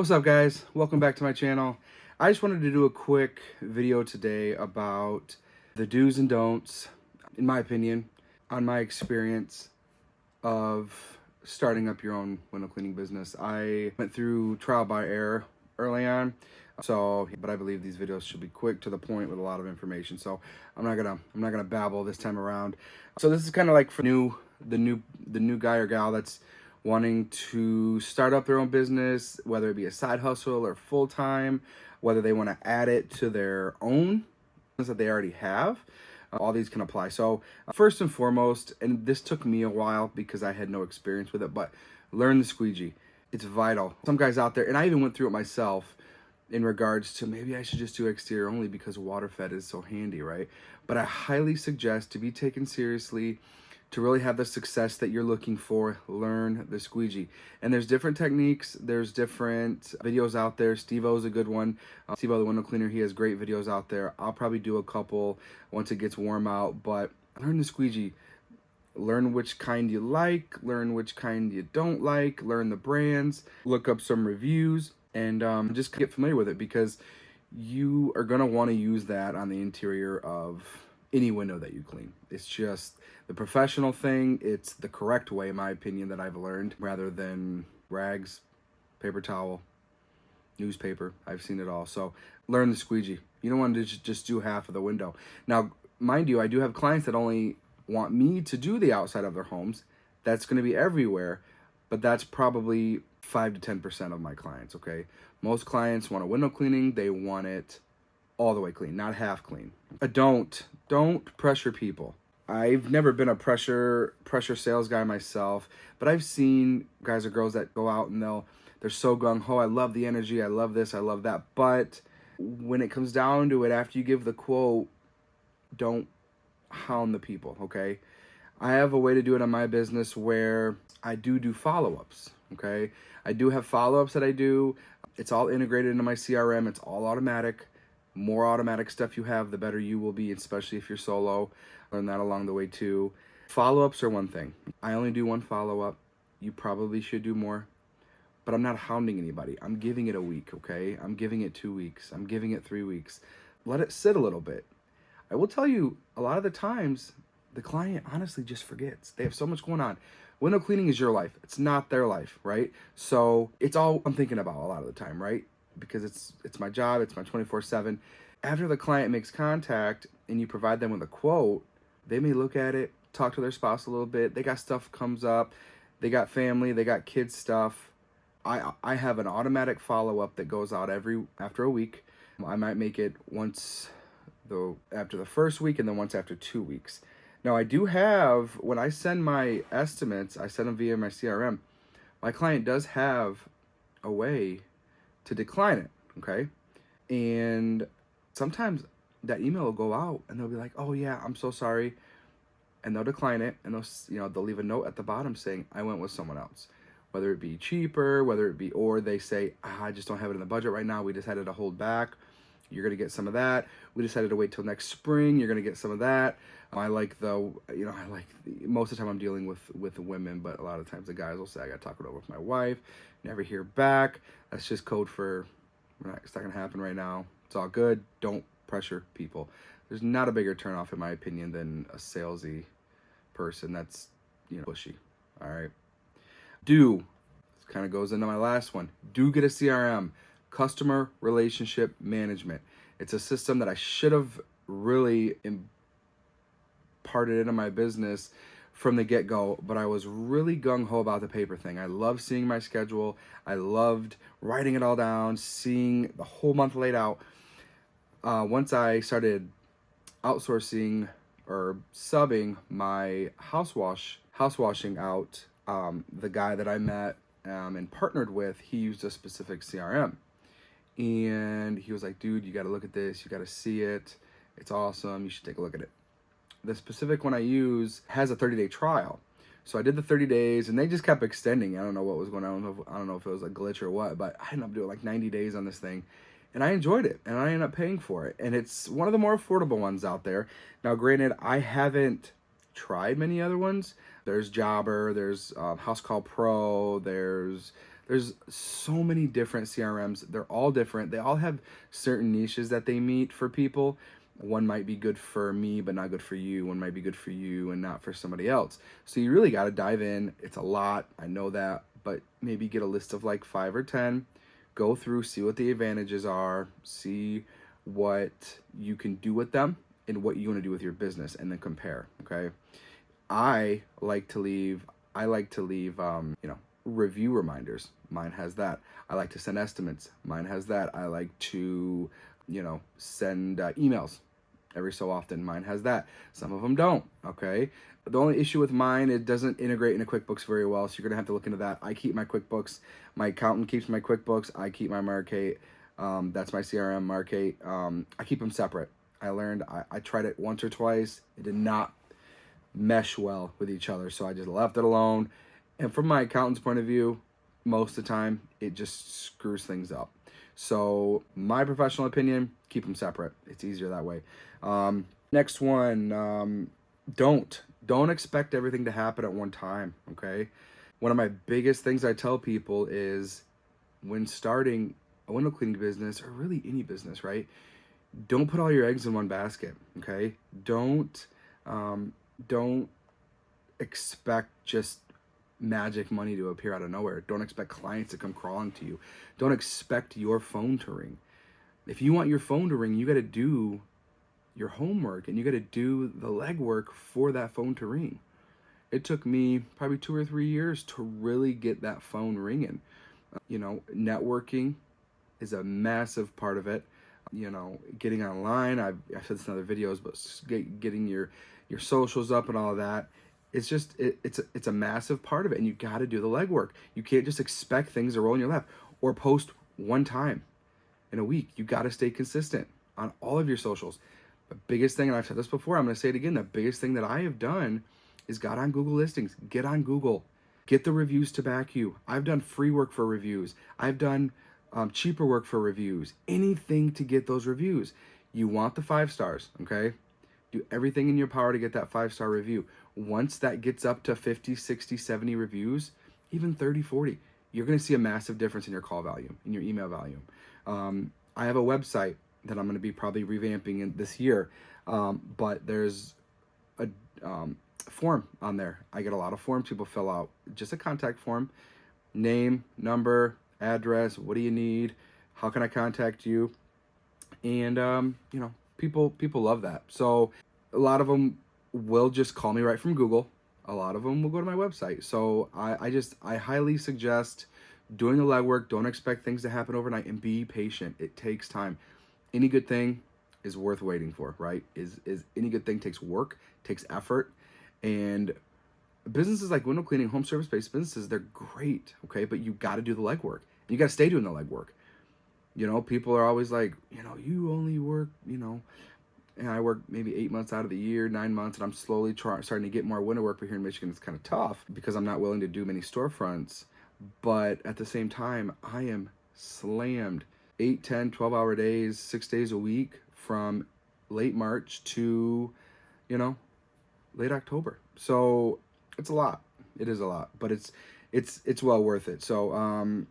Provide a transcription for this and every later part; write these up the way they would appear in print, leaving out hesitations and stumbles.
What's up, guys? Welcome back to my channel. I just wanted to do a quick video today about the do's and don'ts, in my opinion, on my experience of starting up your own window cleaning business. I went through trial by error early on, but I believe these videos should be quick, to the point, with a lot of information. So I'm not gonna babble this time around. So this is kind of like for the new guy or gal that's wanting to start up their own business, whether it be a side hustle or full-time, whether they want to add it to their own business that they already have. All these can apply. So first and foremost, and this took me a while because I had no experience with it, but learn the squeegee. It's vital. Some guys out there, and I even went through it myself, in regards to maybe I should just do exterior only because water fed is so handy, right? But I highly suggest, to be taken seriously, to really have the success that you're looking for, learn the squeegee. And there's different techniques, there's different videos out there. Steve-O's a good one. Steve-O, the window cleaner, he has great videos out there. I'll probably do a couple once it gets warm out, but learn the squeegee. Learn which kind you like, learn which kind you don't like, learn the brands, look up some reviews, and just get familiar with it, because you are going to want to use that on the interior of any window that you clean. It's just the professional thing. It's the correct way, in my opinion, that I've learned, rather than rags, paper towel, newspaper. I've seen it all. So learn the squeegee. You don't want to just do half of the window. Now, mind you, I do have clients that only want me to do the outside of their homes. That's going to be everywhere, but that's probably 5 to 10% of my clients, okay? Most clients want a window cleaning. They want it all the way clean, not half clean. Don't pressure people. I've never been a pressure sales guy myself, but I've seen guys or girls that go out and they're so gung-ho. I love the energy, I love this, I love that. But when it comes down to it, after you give the quote, don't hound the people, okay? I have a way to do it in my business where I do follow-ups, okay? I do have follow-ups that I do. It's all integrated into my CRM. It's all automatic. More automatic stuff you have, the better you will be, especially if you're solo. Learn that along the way too. Follow-ups are one thing. I only do one follow-up. You probably should do more, but I'm not hounding anybody. I'm giving it a week, okay? I'm giving it 2 weeks. I'm giving it 3 weeks. Let it sit a little bit. I will tell you, a lot of the times, the client honestly just forgets. They have so much going on. Window cleaning is your life. It's not their life, right? So it's all I'm thinking about a lot of the time, right? Because it's my job, it's my 24/7. After the client makes contact and you provide them with a quote, they may look at it, talk to their spouse a little bit. They got stuff comes up, they got family, they got kids stuff. I have an automatic follow-up that goes out after a week. I might make it once after the first week, and then once after 2 weeks. Now, I do have, when I send my estimates, I send them via my CRM. My client does have a way to decline it, okay? And sometimes that email will go out and they'll be like, "Oh yeah, I'm so sorry." And they'll decline it, and they'll leave a note at the bottom saying, "I went with someone else." Whether it be cheaper, or they say, "I just don't have it in the budget right now. We decided to hold back. You're going to get some of that. We decided to wait till next spring. You're going to get some of that." Most of the time I'm dealing with the women, but a lot of times the guys will say, "I got to talk it over with my wife." Never hear back. That's just code for, it's not going to happen right now. It's all good. Don't pressure people. There's not a bigger turnoff, in my opinion, than a salesy person that's, pushy. All right. This kind of goes into my last one. Do get a CRM, customer relationship management. It's a system that I should have really imparted into my business from the get-go, but I was really gung-ho about the paper thing. I love seeing my schedule. I loved writing it all down, seeing the whole month laid out. Once I started outsourcing or subbing my house washing out, the guy that I met and partnered with, he used a specific CRM. And he was like, "Dude, you got to look at this. You got to see it. It's awesome. You should take a look at it." The specific one I use has a 30-day trial. So I did the 30 days, and they just kept extending. I don't know what was going on. I don't know if it was a glitch or what, but I ended up doing like 90 days on this thing. And I enjoyed it, and I ended up paying for it. And it's one of the more affordable ones out there. Now, granted, I haven't tried many other ones. There's Jobber, there's House Call Pro, there's There's so many different CRMs. They're all different. They all have certain niches that they meet for people. One might be good for me, but not good for you. One might be good for you and not for somebody else. So you really got to dive in. It's a lot. I know that, but maybe get a list of like 5 or 10, go through, see what the advantages are, see what you can do with them and what you want to do with your business, and then compare. Okay. I like to leave, review reminders. Mine has that. I like to send estimates. Mine has that. I like to, send emails every so often. Mine has that. Some of them don't. Okay. The only issue with mine, it doesn't integrate into QuickBooks very well. So you're going to have to look into that. I keep my QuickBooks. My accountant keeps my QuickBooks. I keep my Markate. That's my CRM, Markate. I keep them separate. I learned, I tried it once or twice. It did not mesh well with each other. So I just left it alone. And from my accountant's point of view, most of the time, it just screws things up. So my professional opinion, keep them separate. It's easier that way. Next one, don't expect everything to happen at one time, okay? One of my biggest things I tell people is when starting a window cleaning business, or really any business, right? Don't put all your eggs in one basket, okay? Don't expect just magic money to appear out of nowhere. Don't expect clients to come crawling to you. Don't expect your phone to ring. If you want your phone to ring, you got to do your homework and you got to do the legwork for that phone to ring. It took me probably 2 or 3 years to really get that phone ringing. Networking is a massive part of it. Getting online, I've said this in other videos, but getting your socials up and all of that. It's just, it's a massive part of it, and you got to do the legwork. You can't just expect things to roll in your lap or post one time in a week. You got to stay consistent on all of your socials. The biggest thing, and I've said this before, I'm going to say it again, the biggest thing that I have done is got on Google listings. Get on Google. Get the reviews to back you. I've done free work for reviews. I've done cheaper work for reviews. Anything to get those reviews. You want the 5 stars, okay? Do everything in your power to get that 5-star review. Once that gets up to 50, 60, 70 reviews, even 30, 40, you're going to see a massive difference in your call volume, in your email volume. I have a website that I'm going to be probably revamping in this year, but there's a form on there. I get a lot of forms people fill out. Just a contact form, name, number, address, what do you need, how can I contact you, and people love that. So a lot of them will just call me right from Google. A lot of them will go to my website. So I highly suggest doing the legwork. Don't expect things to happen overnight, and be patient. It takes time. Any good thing is worth waiting for, right? Is any good thing takes work, takes effort, and businesses like window cleaning, home service-based businesses, they're great, okay? But you got to do the legwork. You got to stay doing the legwork. People are always like, you only work, and I work maybe 8 months out of the year, 9 months, and I'm slowly starting to get more window work. But here in Michigan, it's kind of tough because I'm not willing to do many storefronts. But at the same time, I am slammed 8, 10, 12-hour days, 6 days a week from late March to, late October. So it's a lot. It is a lot, but it's well worth it. So,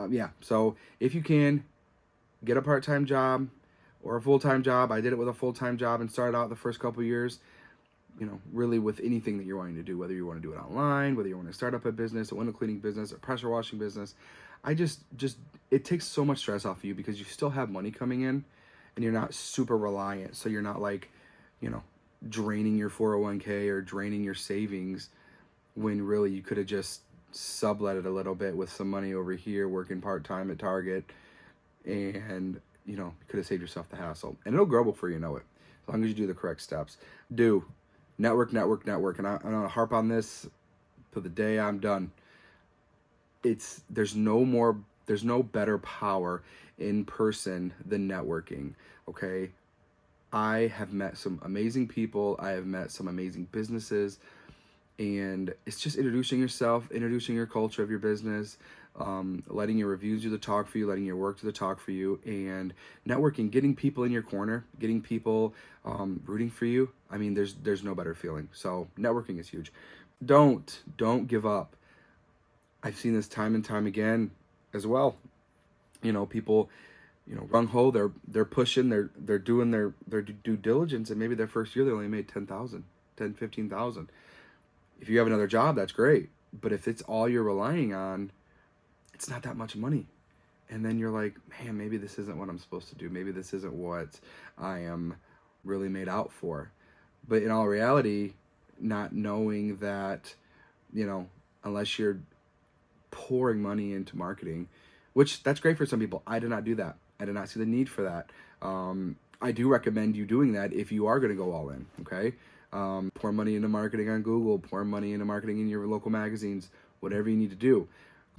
yeah. So if you can, get a part-time job or a full-time job. I did it with a full-time job and started out the first couple of years, really with anything that you're wanting to do, whether you want to do it online, whether you want to start up a business, a window cleaning business, a pressure washing business. It takes so much stress off of you because you still have money coming in and you're not super reliant. So you're not like, draining your 401k or draining your savings when really you could have just sublet it a little bit with some money over here working part-time at Target, and you could have saved yourself the hassle, and it'll grow before you know it, as long as you do the correct steps. Do network, and I'm gonna harp on this till the day I'm done. There's no better power in person than networking, okay? I have met some amazing people. I have met some amazing businesses, and it's just introducing yourself, introducing your culture of your business, letting your reviews do the talk for you, letting your work do the talk for you, and networking, getting people in your corner, getting people rooting for you. I mean, there's no better feeling. So networking is huge. Don't give up. I've seen this time and time again as well. People, gung ho, they're pushing, they're doing their due diligence, and maybe their first year they only made 10,000, 15,000. If you have another job, that's great. But if it's all you're relying on, it's not that much money. And then you're like, man, maybe this isn't what I'm supposed to do. Maybe this isn't what I am really made out for. But in all reality, not knowing that, unless you're pouring money into marketing, which that's great for some people. I did not do that. I did not see the need for that. I do recommend you doing that if you are going to go all in, okay? Pour money into marketing on Google, pour money into marketing in your local magazines, whatever you need to do.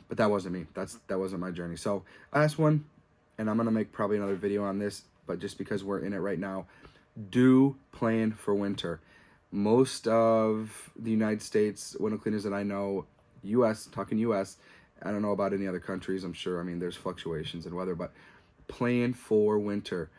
But that wasn't me. That wasn't my journey. So last one, and I'm going to make probably another video on this, but just because we're in it right now, do plan for winter. Most of the United States window cleaners that I know, talking US, I don't know about any other countries. I'm sure, there's fluctuations in weather, but plan for winter.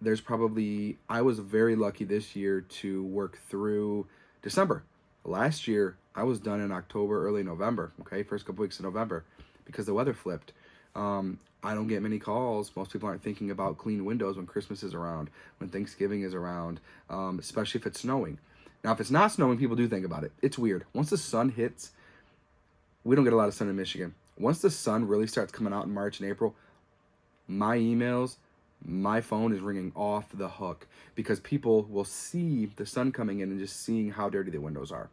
I was very lucky this year to work through December. Last year, I was done in October, early November, okay? First couple weeks of November, because the weather flipped. I don't get many calls. Most people aren't thinking about clean windows when Christmas is around, when Thanksgiving is around, especially if it's snowing. Now, if it's not snowing, people do think about it. It's weird. Once the sun hits, we don't get a lot of sun in Michigan. Once the sun really starts coming out in March and April, my emails, my phone is ringing off the hook because people will see the sun coming in and just seeing how dirty the windows are.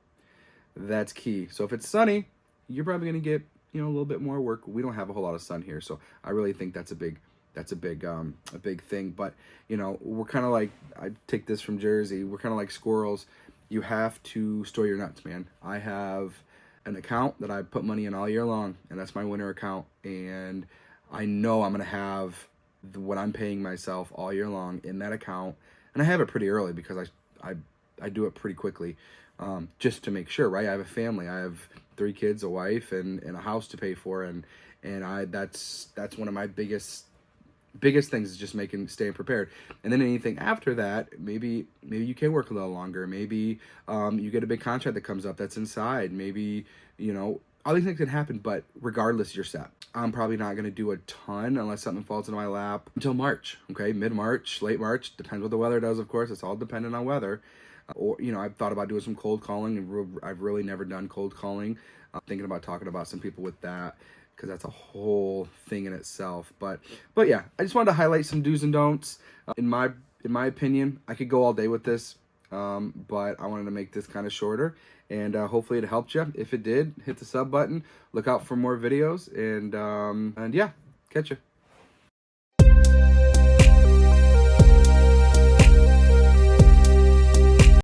That's key. So if it's sunny, you're probably going to get, a little bit more work. We don't have a whole lot of sun here, so I really think that's a big thing. But, we're kind of like, I take this from Jersey, we're kind of like squirrels. You have to store your nuts, man. I have an account that I put money in all year long, and that's my winter account. And I know I'm going to have what I'm paying myself all year long in that account. And I have it pretty early because I do it pretty quickly, just to make sure, right? I have a family. I have 3 kids, a wife, and a house to pay for. And that's one of my biggest things is just staying prepared. And then anything after that, maybe you can work a little longer. Maybe you get a big contract that comes up that's inside. Maybe, all these things can happen, but regardless, you're set. I'm probably not going to do a ton unless something falls into my lap until March, okay? Mid-March, late March, depends what the weather does, of course. It's all dependent on weather. Or, I've thought about doing some cold calling, and I've really never done cold calling. I'm thinking about talking about some people with that, because that's a whole thing in itself. But yeah, I just wanted to highlight some do's and don'ts. In my opinion, I could go all day with this, but I wanted to make this kind of shorter, and hopefully it helped you. If it did, hit the sub button. Look out for more videos, and yeah, catch you.